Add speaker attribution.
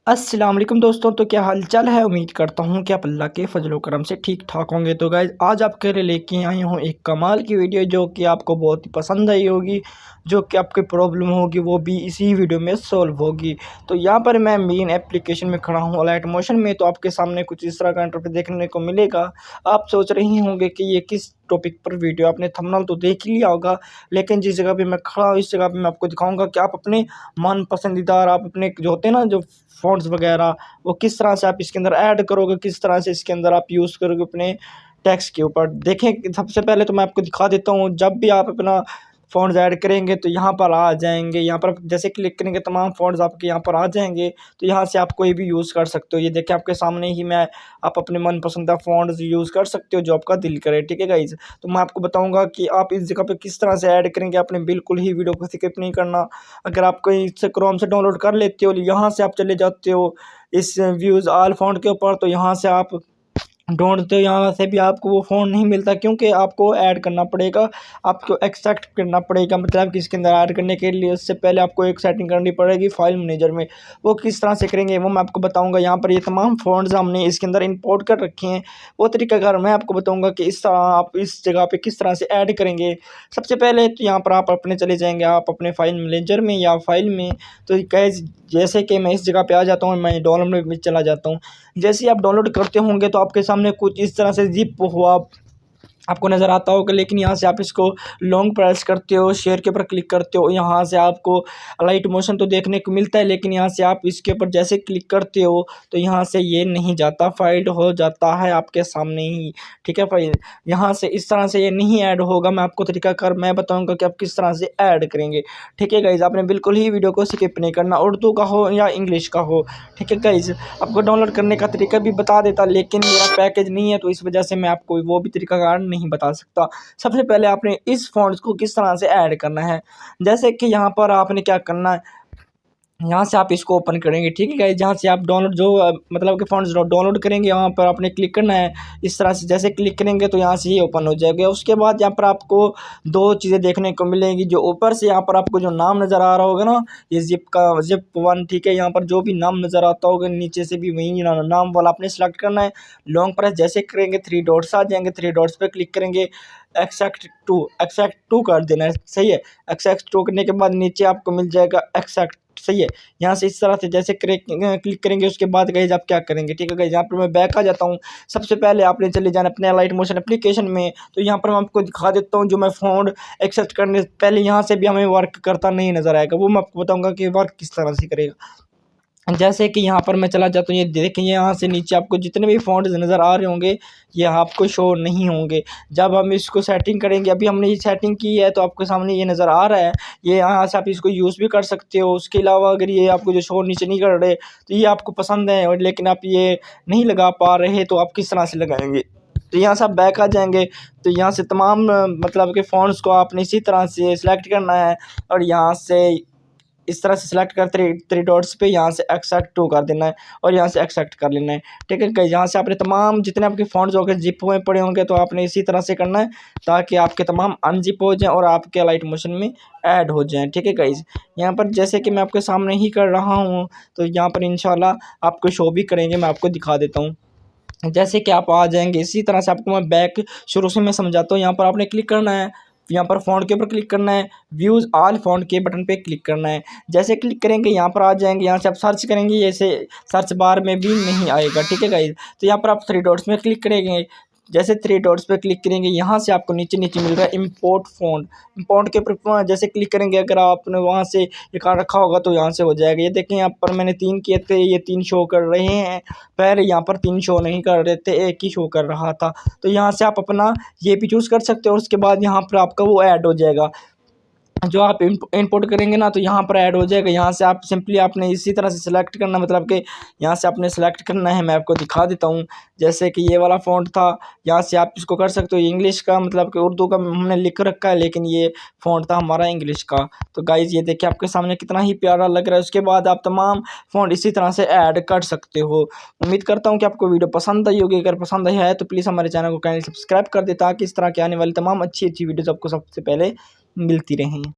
Speaker 1: अस्सलाम वालेकुम दोस्तों। तो क्या हाल चाल है। उम्मीद करता हूँ कि आप अल्लाह के फजल करम से ठीक ठाक होंगे। तो गाइज़ आज आपके लिए लेके आई हूँ एक कमाल की वीडियो जो कि आपको बहुत ही पसंद आई होगी। जो कि आपकी प्रॉब्लम होगी वो भी इसी वीडियो में सॉल्व होगी। तो यहाँ पर मैं मेन एप्लीकेशन में खड़ा हूँ लाइट मोशन में। तो आपके सामने कुछ इस तरह का इंटरफेस देखने को मिलेगा। आप सोच रही होंगे कि ये किस टॉपिक पर वीडियो, आपने थंबनेल तो देख ही लिया होगा, लेकिन जिस जगह पे मैं खड़ा हूँ इस जगह पे मैं आपको दिखाऊंगा कि आप अपने मन पसंदीदा, आप अपने जो होते हैं ना जो फ़ॉन्ट्स वगैरह, वो किस तरह से आप इसके अंदर ऐड करोगे, किस तरह से इसके अंदर आप यूज़ करोगे अपने टेक्स्ट के ऊपर। देखें, सबसे पहले तो मैं आपको दिखा देता हूँ, जब भी आप अपना फ़ॉन्ट्स ऐड करेंगे तो यहाँ पर आ जाएँगे। यहाँ पर जैसे क्लिक करेंगे तमाम फ़ॉन्ट्स आपके यहाँ पर आ जाएँगे। तो यहाँ से आप कोई भी यूज़ कर सकते हो। ये देखिए आपके सामने ही मैं, आप अपने मनपसंदा फ़ॉन्ट्स यूज़ कर सकते हो जो आपका दिल करे। ठीक है गाइज़, तो मैं आपको बताऊँगा कि आप इस जगह पे किस तरह से ऐड करेंगे। आपने बिल्कुल ही वीडियो को स्किप नहीं करना। अगर आप कहीं से क्रोम से डाउनलोड कर लेते हो, यहाँ से आप चले जाते हो इस व्यूज़ ऑल फ़ॉन्ट के ऊपर, तो यहाँ से आप ढूँढते हो, यहाँ से भी आपको वो फ़ॉन्ट नहीं मिलता, क्योंकि आपको ऐड करना पड़ेगा, आपको एक्सट्रैक्ट करना पड़ेगा। मतलब कि इसके अंदर ऐड करने के लिए उससे पहले आपको एक सेटिंग करनी पड़ेगी फाइल मैनेजर में। वो किस तरह से करेंगे वो मैं आपको बताऊंगा। यहाँ पर ये तमाम फ़ॉन्ट्स हमने इसके अंदर इंपोर्ट कर रखे हैं। वो तरीकाकार मैं आपको बताऊंगा कि इस तरह आप इस जगह पे किस तरह से ऐड करेंगे। सबसे पहले तो यहाँ पर आप अपने चले जाएंगे, आप अपने फाइल मैनेजर में या फाइल में। तो गाइस जैसे कि मैं इस जगह पे आ जाता हूँ, मैं डाउनलोड में चला जाता हूँ। जैसे ही आप डाउनलोड करते होंगे तो आपके सामने कुछ इस तरह से ज़िप हुआ आपको नज़र आता होगा, लेकिन यहाँ से आप इसको लॉन्ग प्रेस करते हो, शेयर के ऊपर क्लिक करते हो, यहाँ से आपको लाइट मोशन तो देखने को मिलता है, लेकिन यहाँ से आप इसके ऊपर जैसे क्लिक करते हो तो यहाँ से ये नहीं जाता, फाइल हो जाता है आपके सामने ही। ठीक है फाइल, यहाँ से इस तरह से ये नहीं ऐड होगा। मैं आपको तरीकाकार मैं बताऊँगा कि आप किस तरह से ऐड करेंगे। ठीक है गाइज़, आपने बिल्कुल ही वीडियो को स्किप नहीं करना, उर्दू का हो या इंग्लिश का हो। ठीक है गाइज़, आपको डाउनलोड करने का तरीका भी बता देता, लेकिन मेरा पैकेज नहीं है तो इस वजह से मैं आपको वो भी तरीकाकार नहीं बता सकता। सबसे पहले आपने इस फ़ॉन्ट्स को किस तरह से ऐड करना है। जैसे कि यहाँ पर आपने क्या करना है, यहाँ से आप इसको ओपन करेंगे। ठीक है गाइस, जहाँ से आप डाउनलोड जो मतलब कि फ़ॉन्ट्स डाउनलोड करेंगे यहाँ पर आपने क्लिक करना है। इस तरह से जैसे क्लिक करेंगे तो यहाँ से ये ओपन हो जाएगा। उसके बाद यहाँ पर आपको दो चीज़ें देखने को मिलेंगी। जो ऊपर से यहाँ पर आपको जो नाम नज़र आ रहा होगा ना, ये ज़िप 1। ठीक है, यहाँ पर जो भी नाम नज़र आता होगा नीचे से भी वही नाम वाला आपने सेलेक्ट करना है। लॉन्ग प्रेस जैसे करेंगे 3 डॉट्स आ जाएंगे, 3 डॉट्स पे क्लिक करेंगे, एक्सट्रैक्ट टू कर देना है। सही है, एक्सट्रैक्ट टू करने के बाद नीचे आपको मिल जाएगा एक्सट्रैक्ट। सही है, यहाँ से इस तरह से जैसे क्लिक करेंगे उसके बाद गाइस आप क्या करेंगे। ठीक है गाइस, यहाँ पर मैं बैक आ जाता हूँ। सबसे पहले आपने चले जाना अपने लाइट मोशन एप्लीकेशन में। तो यहाँ पर मैं आपको दिखा देता हूँ, जो मैं फ़ॉन्ट एक्सेप्ट करने से पहले यहाँ से भी हमें वर्क करता नहीं नज़र आएगा, वो मैं आपको बताऊँगा कि वर्क किस तरह से करेगा। जैसे कि यहाँ पर मैं चला जाता हूँ, ये देखें यहाँ से नीचे आपको जितने भी फ़ॉन्ट्स नज़र आ रहे होंगे ये आपको शो नहीं होंगे। जब हम इसको सेटिंग करेंगे, अभी हमने ये सेटिंग की है तो आपके सामने ये नज़र आ रहा है। ये यहाँ से आप इसको यूज़ भी कर सकते हो। उसके अलावा अगर ये आपको जो शो नीचे नहीं कर रहे तो ये आपको पसंद है, और लेकिन आप ये नहीं लगा पा रहे तो आप किस तरह से लगाएंगे। तो यहाँ से आप बैक आ जाएंगे। तो यहाँ से तमाम मतलब के फ़ॉन्ट्स को आपने इसी तरह से सिलेक्ट करना है, और यहाँ से इस तरह से सिलेक्ट कर थ्री डॉट्स पे यहाँ से एक्सट्रैक्ट टू कर देना है, और यहाँ से एक्सट्रैक्ट कर लेना है। ठीक है, यहाँ से आपने तमाम जितने आपके फ़ॉन्ट्स होंगे जिप हुए पड़े होंगे तो आपने इसी तरह से करना है, ताकि आपके तमाम अनजिप हो जाएँ और आपके लाइट मोशन में ऐड हो जाएँ। ठीक है गाइज़, यहाँ पर जैसे कि मैं आपके सामने ही कर रहा हूँ तो यहाँ पर इंशाल्लाह आपको शो भी करेंगे। मैं आपको दिखा देता हूँ। जैसे कि आप आ जाएंगे इसी तरह से, आपको मैं बैक शुरू से मैं समझाता हूँ। यहाँ पर आपने क्लिक करना है, यहाँ पर फ़ॉन्ट के ऊपर क्लिक करना है, व्यूज़ ऑल फ़ॉन्ट के बटन पे क्लिक करना है। जैसे क्लिक करेंगे यहाँ पर आ जाएंगे, यहाँ से आप सर्च करेंगे, जैसे सर्च बार में भी नहीं आएगा। ठीक है गाइस, तो यहाँ पर आप 3 डॉट्स में क्लिक करेंगे। जैसे 3 डॉट्स पे क्लिक करेंगे यहाँ से आपको नीचे नीचे मिल रहा है इंपोर्ट फ़ॉन्ट। इंपोर्ट के ऊपर जैसे क्लिक करेंगे, अगर आपने वहाँ से ये कार्ड रखा होगा तो यहाँ से हो जाएगा। ये देखें यहाँ पर मैंने 3 किए थे, ये 3 शो कर रहे हैं। पहले यहाँ पर 3 शो नहीं कर रहे थे, एक ही शो कर रहा था। तो यहाँ से आप अपना ये भी चूज़ कर सकते हो, और उसके बाद यहाँ पर आपका वो ऐड हो जाएगा। जो आप इंपोर्ट करेंगे ना तो यहाँ पर ऐड हो जाएगा। यहाँ से आप सिंपली आपने इसी तरह से सिलेक्ट करना, मतलब कि यहाँ से आपने सेलेक्ट करना है। मैं आपको दिखा देता हूँ, जैसे कि ये वाला फ़ॉन्ट था, यहाँ से आप इसको कर सकते हो। इंग्लिश का मतलब कि उर्दू का हमने लिख रखा है, लेकिन ये फ़ॉन्ट था हमारा इंग्लिश का। तो गाइज़ ये देखिए आपके सामने कितना ही प्यारा लग रहा है। उसके बाद आप तमाम फ़ॉन्ट इसी तरह से ऐड कर सकते हो। उम्मीद करता हूँ कि आपको वीडियो पसंद आई होगी। अगर पसंद आई है तो प्लीज़ हमारे चैनल को काइंडली सब्सक्राइब कर दे, ताकि इस तरह की आने वाली तमाम अच्छी वीडियोज़ आपको सबसे पहले मिलती रहें।